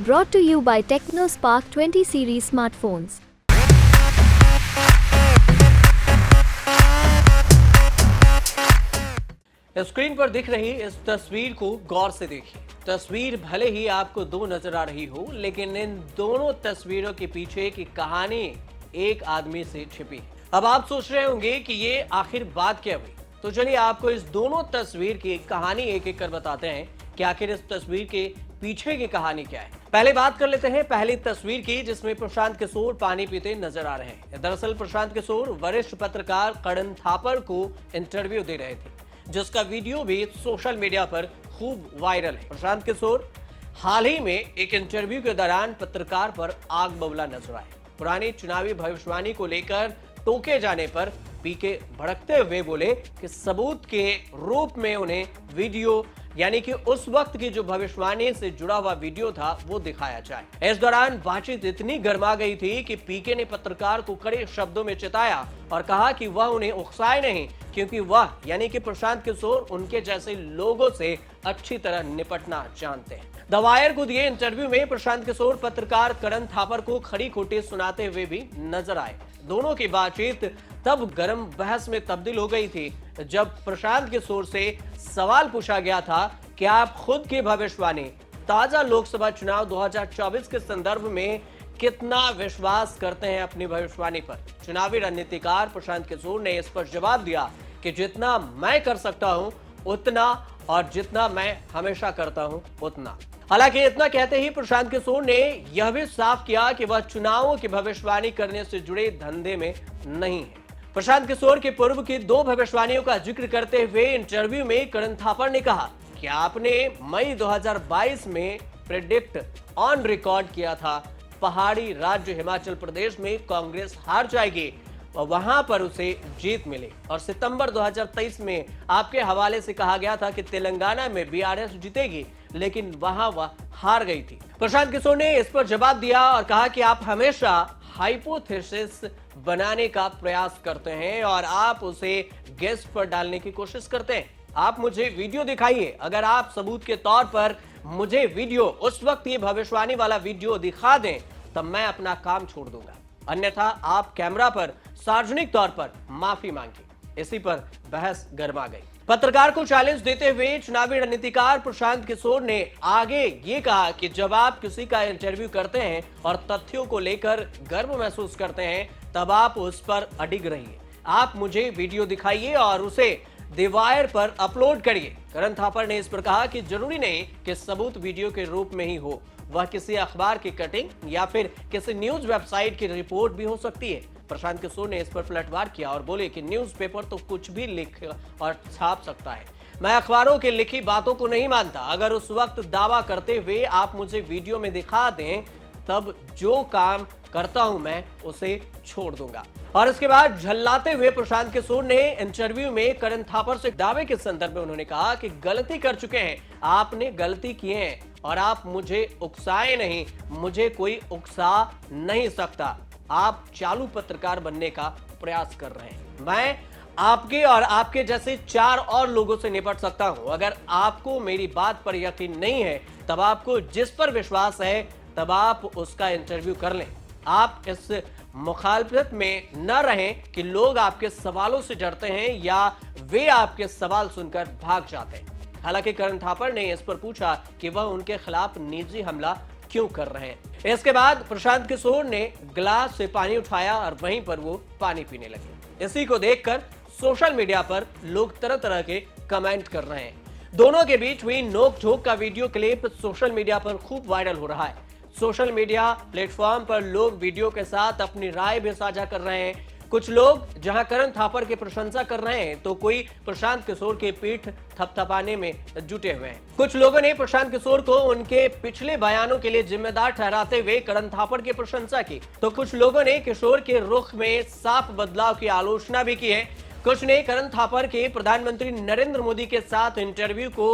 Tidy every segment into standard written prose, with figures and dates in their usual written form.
Brought to you by TechnoSpark 20 series smartphones. Screen पर दिख रही इस तस्वीर को गौर से देखिए। तस्वीर भले ही आपको दो नजर आ रही हो, लेकिन इन दोनों तस्वीरों के पीछे की कहानी एक आदमी से छिपी है। अब आप सोच रहे होंगे कि ये आखिर बात क्या हुई, तो चलिए आपको इस दोनों तस्वीर की कहानी एक एक कर बताते हैं कि आखिर इस तस्वीर के पीछे की कहानी क्या है। पहले बात कर लेते हैं पहली तस्वीर की, जिसमें प्रशांत किशोर पानी पीते नजर आ रहे हैं। दरअसल प्रशांत किशोर वरिष्ठ पत्रकार करण थापर को इंटरव्यू दे रहे थे, जिसका वीडियो भी सोशल मीडिया पर खूब वायरल है। प्रशांत किशोर हाल ही में एक इंटरव्यू के दौरान पत्रकार पर आग बबूला नजर आए। पुरानी चुनावी भविष्यवाणी को लेकर टोके जाने पर पीके भड़कते हुए बोले कि सबूत के रूप में उन्हें वीडियो यानी कि उस वक्त की जो भविष्यवाणी से जुड़ा हुआ वीडियो था वो दिखाया जाए। इस दौरान बातचीत इतनी गर्मा गई थी कि पीके ने पत्रकार को कड़े शब्दों में चिताया और कहा कि वह उन्हें उकसाए नहीं, क्योंकि वह यानी कि प्रशांत किशोर उनके जैसे लोगों से अच्छी तरह निपटना जानते हैं। द वायर को दिए इंटरव्यू में प्रशांत किशोर पत्रकार करण थापर को खरी खोटी सुनाते हुए भी नजर आए। दोनों की बातचीत तब गर्म बहस में तब्दील हो गई थी जब प्रशांत किशोर से सवाल पूछा गया था कि आप खुद की भविष्यवाणी ताजा लोकसभा चुनाव 2024 के संदर्भ में कितना विश्वास करते हैं अपनी भविष्यवाणी पर। चुनावी रणनीतिकार प्रशांत किशोर ने इस पर जवाब दिया कि जितना मैं कर सकता हूं उतना, और जितना मैं हमेशा करता हूं उतना। हालांकि इतना कहते ही प्रशांत किशोर ने यह भी साफ किया कि वह चुनावों की भविष्यवाणी करने से जुड़े धंधे में नहीं है। प्रशांत किशोर के पूर्व की दो भविष्यवाणियों का जिक्र करते हुए इंटरव्यू में करण थापर ने कहा कि आपने मई 2022 में प्रेडिक्ट ऑन रिकॉर्ड किया था पहाड़ी राज्य हिमाचल प्रदेश में कांग्रेस हार जाएगी और वहां पर उसे जीत मिली, और सितंबर 2023 में आपके हवाले से कहा गया था कि तेलंगाना में बीआरएस जीतेगी, लेकिन वहां वह हार गई थी। प्रशांत किशोर ने इस पर जवाब दिया और कहा कि आप हमेशा हाइपोथेसिस बनाने का प्रयास करते हैं और आप उसे गेस्ट पर डालने की कोशिश करते हैं। आप मुझे वीडियो दिखाइए, अगर आप सबूत के तौर पर मुझे वीडियो, उस वक्त ये भविष्यवाणी वाला वीडियो दिखा दें, तब मैं अपना काम छोड़ दूंगा, अन्यथा आप कैमरा पर सार्वजनिक तौर पर माफी मांगी। इसी पर बहस गर्मा गई। पत्रकार को चैलेंज देते हुए चुनावी रणनीतिकार प्रशांत किशोर ने आगे ये कहा कि जब आप किसी का इंटरव्यू करते हैं और तथ्यों को लेकर गर्व महसूस करते हैं, तब आप उस पर अडिग रहिए। आप मुझे वीडियो दिखाइए और उसे द वायर पर अपलोड करिए। करण थापर ने इस पर कहा कि जरूरी नहीं कि सबूत वीडियो के रूप में ही हो, वह किसी अखबार की कटिंग या फिर किसी न्यूज वेबसाइट की रिपोर्ट भी हो सकती है। प्रशांत किशोर ने इस पर पलटवार किया और बोले कि न्यूज़पेपर तो कुछ भी लिख और छाप सकता है, मैं अखबारों की लिखी बातों को नहीं मानता। अगर उस वक्त दावा करते हुए आप मुझे वीडियो में दिखा दें, तब जो काम करता हूं मैं उसे छोड़ दूंगा। और इसके बाद झल्लाते हुए प्रशांत किशोर ने इंटरव्यू में करण थापर से दावे के संदर्भ में उन्होंने कहा कि गलती कर चुके हैं, आपने गलती किए हैं और आप मुझे उकसाए नहीं, मुझे कोई उकसा नहीं सकता। आप चालू पत्रकार बनने का प्रयास कर रहे हैं, मैं आपके और आपके जैसे 4 और लोगों से निपट सकता हूं। अगर आपको मेरी बात पर यकीन नहीं है, तब आपको जिस पर विश्वास है तब आप उसका इंटरव्यू कर लें। आप इस मुखालफत में न रहें कि लोग आपके सवालों से डरते हैं या वे आपके सवाल सुनकर भाग जाते हैं। हालांकि करण थापर ने इस पर पूछा कि वह उनके खिलाफ निजी हमला क्यों कर रहे हैं। इसके बाद प्रशांत किशोर ने गिलास से पानी उठाया और वहीं पर वो पानी पीने लगे। इसी को देखकर सोशल मीडिया पर लोग तरह तरह के कमेंट कर रहे हैं। दोनों के बीच हुई नोक-झोंक का वीडियो क्लिप सोशल मीडिया पर खूब वायरल हो रहा है। सोशल मीडिया प्लेटफॉर्म पर लोग वीडियो के साथ अपनी राय भी साझा कर रहे हैं। कुछ लोग जहां करण थापर की प्रशंसा कर रहे हैं, तो कोई प्रशांत किशोर की पीठ थपथपाने में जुटे हुए हैं। कुछ लोगों ने प्रशांत किशोर को उनके पिछले बयानों के लिए जिम्मेदार ठहराते हुए करण थापर की प्रशंसा की, तो कुछ लोगों ने किशोर के रुख में साफ बदलाव की आलोचना भी की है। कुछ ने करण थापर के प्रधानमंत्री नरेंद्र मोदी के साथ इंटरव्यू को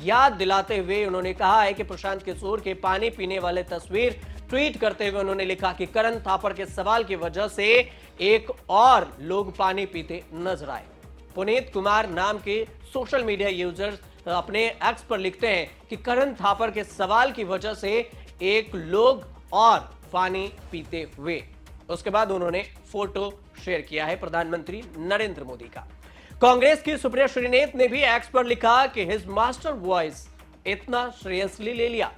याद दिलाते हुए उन्होंने कहा है कि प्रशांत किशोर के पानी पीने वाले तस्वीर ट्वीट करते हुए उन्होंने लिखा कि करण थापर के सवाल की वजह से एक और लोग पानी पीते नजर आए। पुनीत कुमार नाम के सोशल मीडिया यूजर्स अपने एक्स पर लिखते हैं कि करण थापर के सवाल की वजह से एक लोग और पानी पीते हुए। उसके बाद उन्होंने फोटो शेयर किया है प्रधानमंत्री नरेंद्र मोदी का। कांग्रेस की सुप्रिया श्रीनेत ने भी एक्स पर लिखा कि हिज मास्टर वॉइस इतना सीरियसली ले लिया,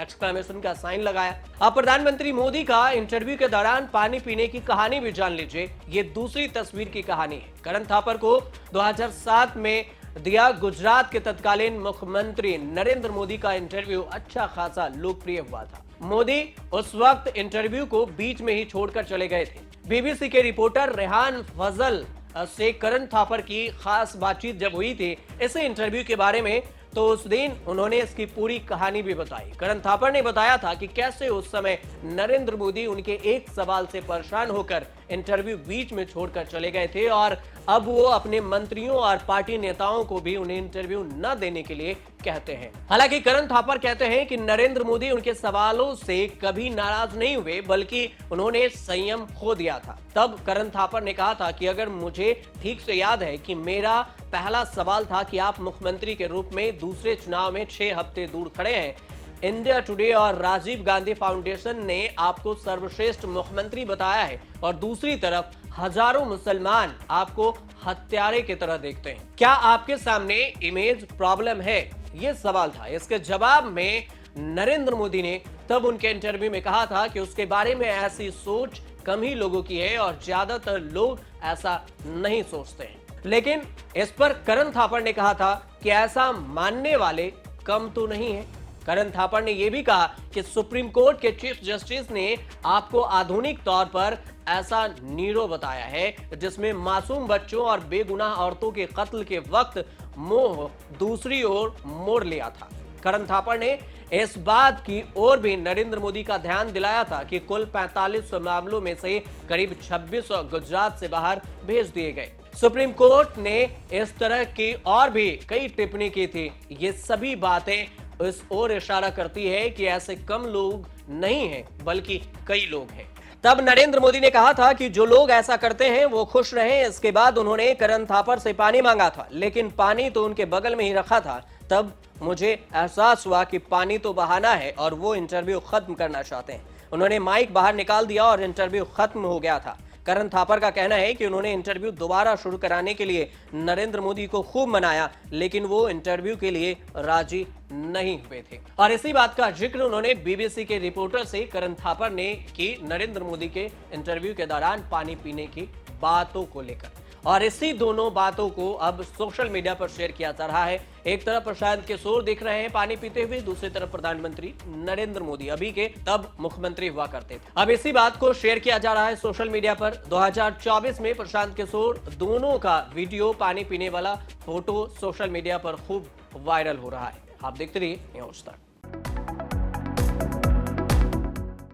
एक्सक्लेमेशन का साइन लगाया। अब प्रधानमंत्री मोदी का इंटरव्यू के दौरान पानी पीने की कहानी भी जान लीजिए। ये दूसरी तस्वीर की कहानी है। करण थापर को 2007 में दिया गुजरात के तत्कालीन मुख्यमंत्री नरेंद्र मोदी का इंटरव्यू अच्छा खासा लोकप्रिय हुआ था। मोदी उस वक्त इंटरव्यू को बीच में ही छोड़कर चले गए थे। बीबीसी के रिपोर्टर रेहान फजल से करण थापर की खास बातचीत जब हुई थी इस इंटरव्यू के बारे में, तो उस दिन उन्होंने इसकी पूरी कहानी भी बताई। करण थापर ने बताया था कि कैसे उस समय नरेंद्र मोदी उनके एक सवाल से परेशान होकर इंटरव्यू बीच में छोड़कर चले गए थे और अब वो अपने मंत्रियों और पार्टी नेताओं को भी उन्हें इंटरव्यू न देने के लिए कहते हैं। हालांकि करण थापर कहते हैं कि नरेंद्र मोदी उनके सवालों से कभी नाराज नहीं हुए, बल्कि उन्होंने संयम खो दिया था। तब करण थापर ने कहा था कि अगर मुझे ठीक से याद है कि मेरा पहला सवाल था कि आप मुख्यमंत्री के रूप में दूसरे चुनाव में 6 हफ्ते दूर खड़े हैं। इंडिया टुडे और राजीव गांधी फाउंडेशन ने आपको सर्वश्रेष्ठ मुख्यमंत्री बताया है और दूसरी तरफ हजारों मुसलमान आपको हत्यारे की तरह देखते हैं। क्या आपके सामने इमेज प्रॉब्लम है? ये सवाल था। इसके जवाब में नरेंद्र मोदी ने तब उनके इंटरव्यू में कहा था कि उसके बारे में ऐसी सोच कम ही लोगों की है और ज्यादातर लोग ऐसा नहीं सोचते हैं। लेकिन इस पर करण थापर ने कहा था कि ऐसा मानने वाले कम तो नहीं है। करण थापर ने यह भी कहा कि सुप्रीम कोर्ट के चीफ जस्टिस ने आपको आधुनिक तौर पर ऐसा नीरो बताया है जिसमें मासूम बच्चों और बेगुनाह औरतों के कत्ल के वक्त मुंह दूसरी ओर मोड़ लिया था। करण थापर ने इस बात की ओर भी नरेंद्र मोदी का ध्यान दिलाया था कि कुल 45 मामलों में से करीब 26 गुजरात से बाहर भेज दिए गए। सुप्रीम कोर्ट ने इस तरह की और भी कई टिप्पणी की थी। ये सभी बातें इस ओर इशारा करती है कि ऐसे कम लोग नहीं हैं, बल्कि कई लोग हैं। तब नरेंद्र मोदी ने कहा था कि जो लोग ऐसा करते हैं वो खुश रहें। इसके बाद उन्होंने करण थापर से पानी मांगा था, लेकिन पानी तो उनके बगल में ही रखा था। तब मुझे एहसास हुआ कि पानी तो बहाना है और वो इंटरव्यू खत्म करना चाहते हैं। उन्होंने माइक बाहर निकाल दिया और इंटरव्यू खत्म हो गया था। करण थापर का कहना है कि उन्होंने इंटरव्यू दोबारा शुरू कराने के लिए नरेंद्र मोदी को खूब मनाया, लेकिन वो इंटरव्यू के लिए राजी नहीं हुए थे। और इसी बात का जिक्र उन्होंने बीबीसी के रिपोर्टर से करण थापर ने की नरेंद्र मोदी के इंटरव्यू के दौरान पानी पीने की बातों को लेकर। और इसी दोनों बातों को अब सोशल मीडिया पर शेयर किया जा रहा है। एक तरफ प्रशांत किशोर दिख रहे हैं पानी पीते हुए, दूसरी तरफ प्रधानमंत्री नरेंद्र मोदी, अभी के तब मुख्यमंत्री हुआ करते थे। अब इसी बात को शेयर किया जा रहा है सोशल मीडिया पर। 2024 में प्रशांत किशोर दोनों का वीडियो, पानी पीने वाला फोटो सोशल मीडिया पर खूब वायरल हो रहा है। आप देखते रहिए न्यूज़ तक।